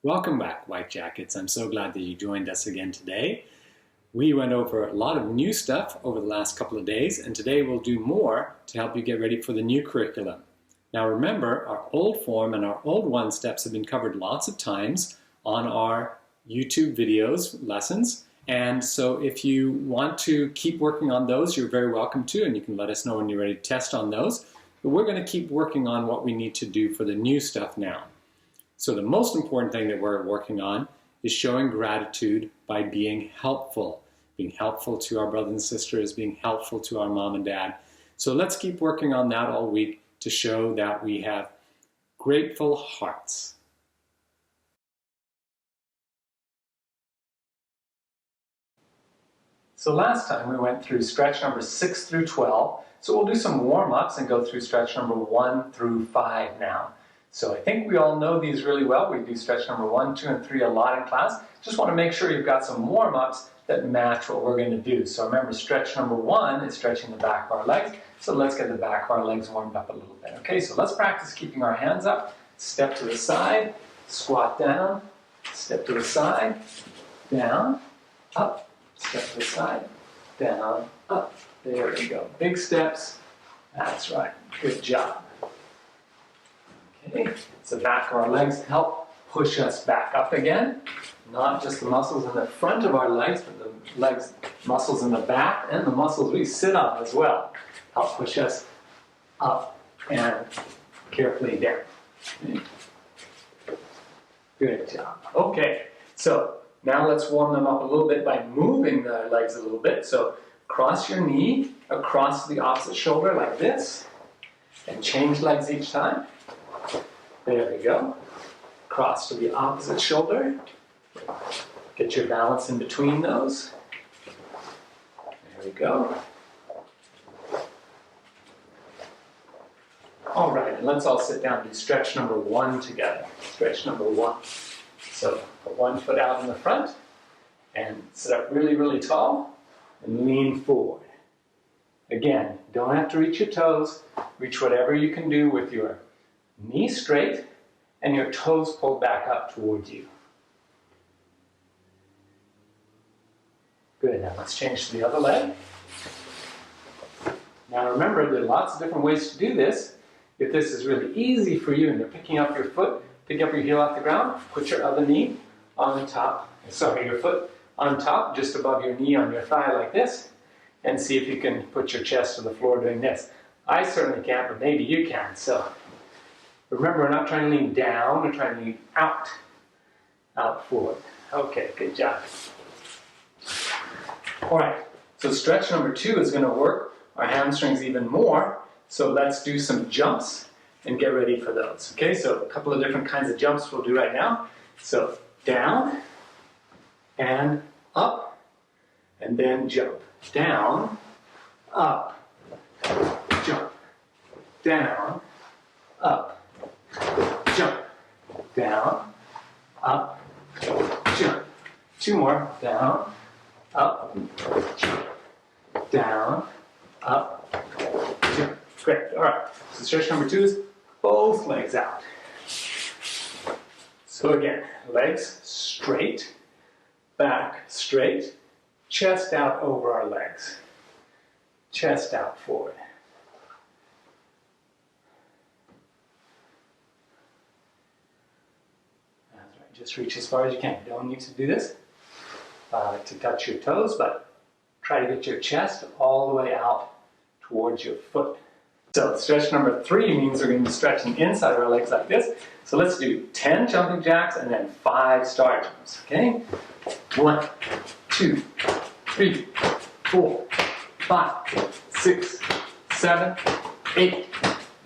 Welcome back, White Jackets. I'm so glad that you joined us again today. We went over a lot of new stuff over the last couple of days, and today we'll do more to help you get ready for the new curriculum. Now remember, our old form and our old one steps have been covered lots of times on our YouTube videos, lessons, and so if you want to keep working on those, you're very welcome to, and you can let us know when you're ready to test on those. But we're going to keep working on what we need to do for the new stuff now. So the most important thing that we're working on is showing gratitude by being helpful to our brothers and sisters, being helpful to our mom and dad. So let's keep working on that all week to show that we have grateful hearts. So last time we went through stretch number 6 through 12. So we'll do some warm-ups and go through stretch number 1 through 5 now. So I think we all know these really well. We do stretch number 1, 2, and 3 a lot in class. Just want to make sure you've got some warm-ups that match what we're going to do. So remember, stretch number 1 is stretching the back of our legs. So let's get the back of our legs warmed up a little bit. Okay, so let's practice keeping our hands up. Step to the side, squat down, step to the side, down, up, step to the side, down, up. There we go. Big steps. That's right. Good job. Okay, so the back of our legs help push us back up again. Not just the muscles in the front of our legs, but the legs, muscles in the back, and the muscles we sit on as well. Help push us up and carefully down. Okay. Good job. Okay, so now let's warm them up a little bit by moving the legs a little bit. So cross your knee across the opposite shoulder like this, and change legs each time. There we go. Cross to the opposite shoulder. Get your balance in between those. There we go. All right, and let's all sit down and do stretch number 1 together. Stretch number 1. So put one foot out in the front and sit up really, really tall and lean forward. Again, don't have to reach your toes. Reach whatever you can do with your knee straight and your toes pulled back up towards you. Good, now let's change to the other leg. Now remember, there are lots of different ways to do this. If this is really easy for you and you're picking up your foot, pick up your heel off the ground, put your other knee on the top, your foot on top, just above your knee on your thigh like this, and see if you can put your chest to the floor doing this. I certainly can't, but maybe you can. So remember, we're not trying to lean down, we're trying to lean out forward. Okay, good job. All right, so stretch number 2 is going to work our hamstrings even more. So let's do some jumps and get ready for those. Okay, so a couple of different kinds of jumps we'll do right now. So down and up, and then jump. Down, up, jump. Down, up, jump. Down, up, jump. 2 more. Down, up, jump. Down, up, jump. Great. All right. So stretch number 2 is both legs out. So again, legs straight, back straight, chest out over our legs. Chest out forward. That's right. Just reach as far as you can. You don't need to do this to touch your toes, but try to get your chest all the way out towards your foot. So stretch number 3 means we're going to be stretching inside of our legs like this. So let's do 10 jumping jacks and then 5 star jumps. Okay? 1, 2, 3, 4, 5, 6, 7, 8,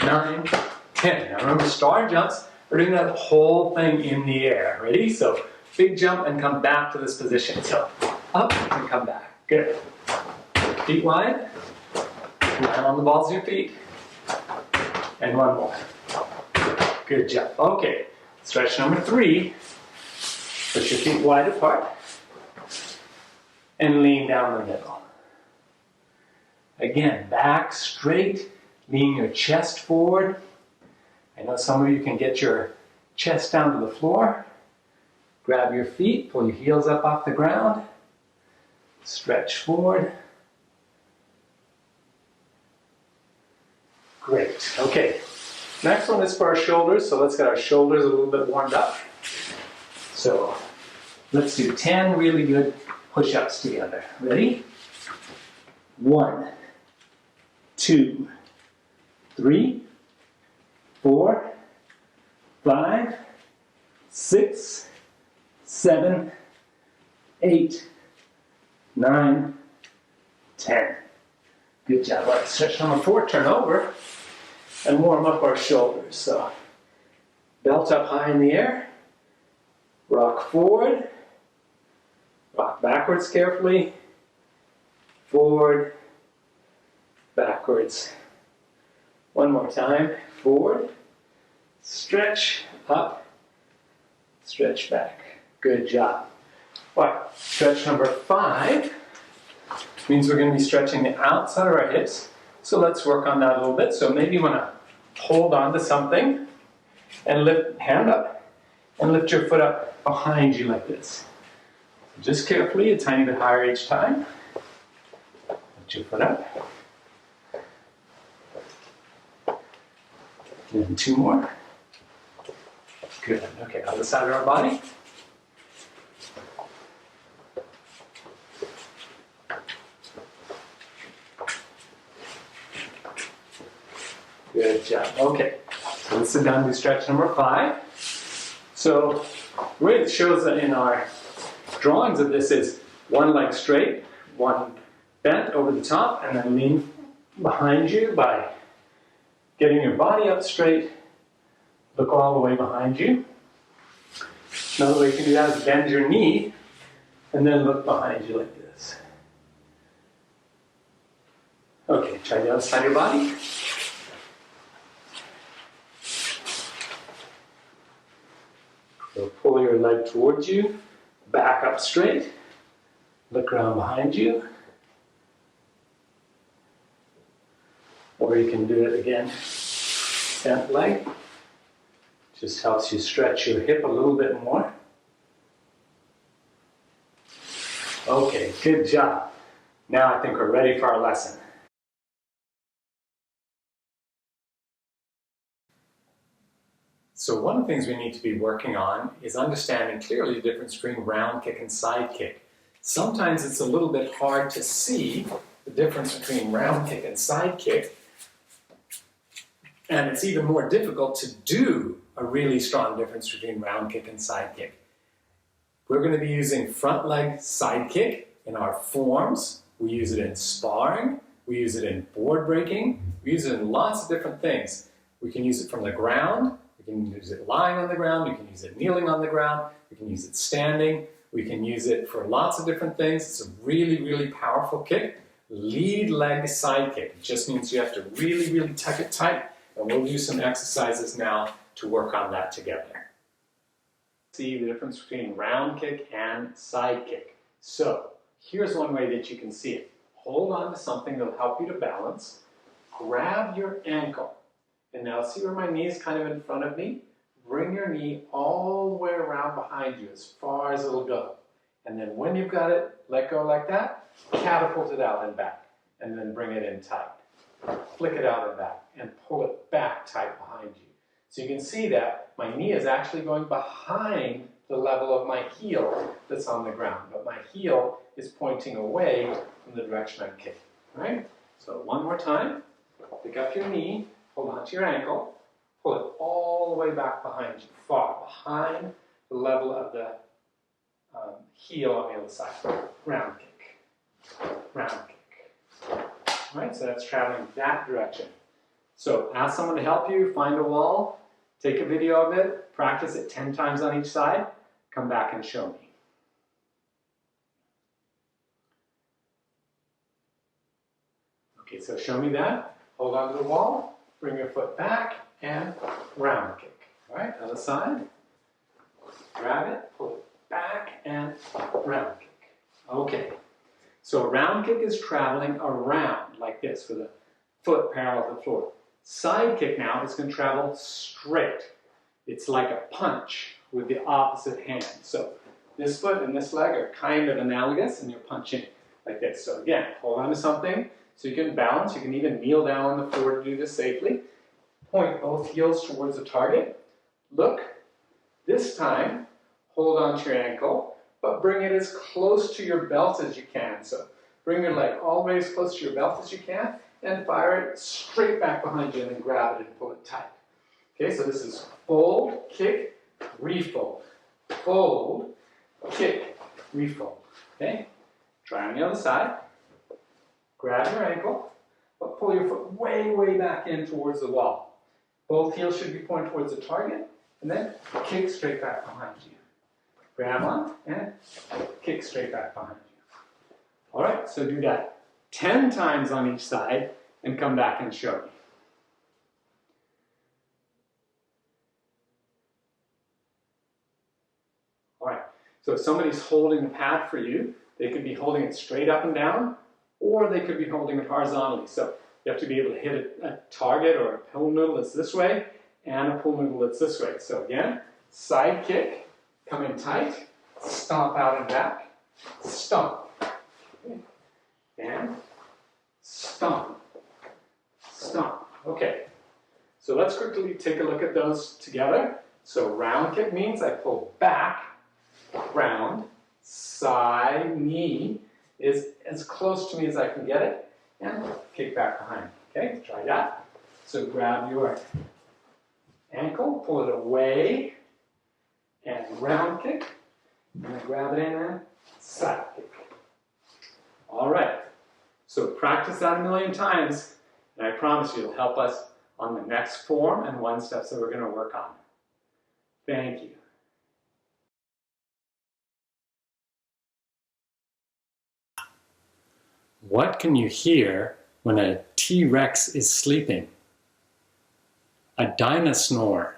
9, 10. Now remember, star jumps, we're doing that whole thing in the air. Ready? So big jump and come back to this position. So up and come back. Good. Feet wide. Land on the balls of your feet. And 1 more. Good job. Okay. Stretch number 3. Put your feet wide apart. And lean down the middle. Again, back straight. Lean your chest forward. I know some of you can get your chest down to the floor. Grab your feet, pull your heels up off the ground, stretch forward. Great, okay. Next one is for our shoulders, so let's get our shoulders a little bit warmed up. So let's do 10 really good push-ups together. Ready? 1, 2, 3, 4, 5, 6, 7, 8, 9, 10. Good job. All right, stretch number 4, turn over and warm up our shoulders. So belt up high in the air, rock forward, rock backwards carefully, forward, backwards. One more time, forward, stretch up, stretch back. Good job. All right, stretch number 5 means we're going to be stretching the outside of our hips. So let's work on that a little bit. So maybe you want to hold on to something and lift, hand up, and lift your foot up behind you like this. Just carefully, a tiny bit higher each time. Lift your foot up. And 2 more. Good. Okay, other side of our body. Good job. Okay, so let's sit down and do stretch number 5. So the way it shows that in our drawings of this is one leg straight, one bent over the top, and then lean behind you by getting your body up straight. Look all the way behind you. Another way you can do that is bend your knee and then look behind you like this. Okay, try the other side of your body. So pull your leg towards you, back up straight, look around behind you. Or you can do it again, bent leg. Just helps you stretch your hip a little bit more. Okay, good job. Now I think we're ready for our lesson. So one of the things we need to be working on is understanding clearly the difference between round kick and side kick. Sometimes it's a little bit hard to see the difference between round kick and side kick, and it's even more difficult to do a really strong difference between round kick and side kick. We're going to be using front leg side kick in our forms. We use it in sparring. We use it in board breaking. We use it in lots of different things. We can use it from the ground. We can use it lying on the ground. We can use it kneeling on the ground. We can use it standing. We can use it for lots of different things. It's a really, really powerful kick. Lead leg side kick. It just means you have to really, really tuck it tight. And we'll do some exercises now to work on that together. See the difference between round kick and side kick. So here's one way that you can see it. Hold on to something that'll help you to balance. Grab your ankle. And now see where my knee is kind of in front of me? Bring your knee all the way around behind you as far as it'll go. And then when you've got it, let go like that, catapult it out and back. And then bring it in tight. Flick it out and back. And pull it back tight behind you. So you can see that my knee is actually going behind the level of my heel that's on the ground. But my heel is pointing away from the direction I'm kicking. Right? So one more time. Pick up your knee. Hold on to your ankle, pull it all the way back behind you, far behind the level of the heel on the other side. Round kick, round kick. All right, so that's traveling that direction. So ask someone to help you, find a wall, take a video of it, practice it 10 times on each side, come back and show me. Okay, so show me that. Hold on to the wall. Bring your foot back and round kick. All right, other side. Grab it, pull it back and round kick. Okay, so a round kick is traveling around like this with a foot parallel to the floor. Side kick now is going to travel straight. It's like a punch with the opposite hand. So this foot and this leg are kind of analogous, and you're punching like this. So again, hold on to something so you can balance. You can even kneel down on the floor to do this safely. Point both heels towards the target. Look. This time, hold on to your ankle, but bring it as close to your belt as you can. So bring your leg all the way as close to your belt as you can, and fire it straight back behind you, and then grab it and pull it tight. Okay, so this is fold, kick, refold. Fold, kick, refold. Okay, try on the other side. Grab your ankle, but pull your foot way, way back in towards the wall. Both heels should be pointed towards the target, and then kick straight back behind you. Grab on and kick straight back behind you. All right, so do that 10 times on each side and come back and show me. All right, so if somebody's holding the pad for you, they could be holding it straight up and down, or they could be holding it horizontally. So you have to be able to hit a target or a pool noodle that's this way, and a pool noodle that's this way. So again, side kick, come in tight, stomp out and back, stomp, okay. And stomp, stomp. Okay, so let's quickly take a look at those together. So round kick means I pull back, round, side, knee is as close to me as I can get it, and kick back behind. Okay, try that. So grab your ankle, pull it away, and round kick, and then grab it in and side kick. All right, so practice that a million times, and I promise you it'll help us on the next form and one steps that we're going to work on. Thank you. What can you hear when a T-Rex is sleeping? A dinosaur.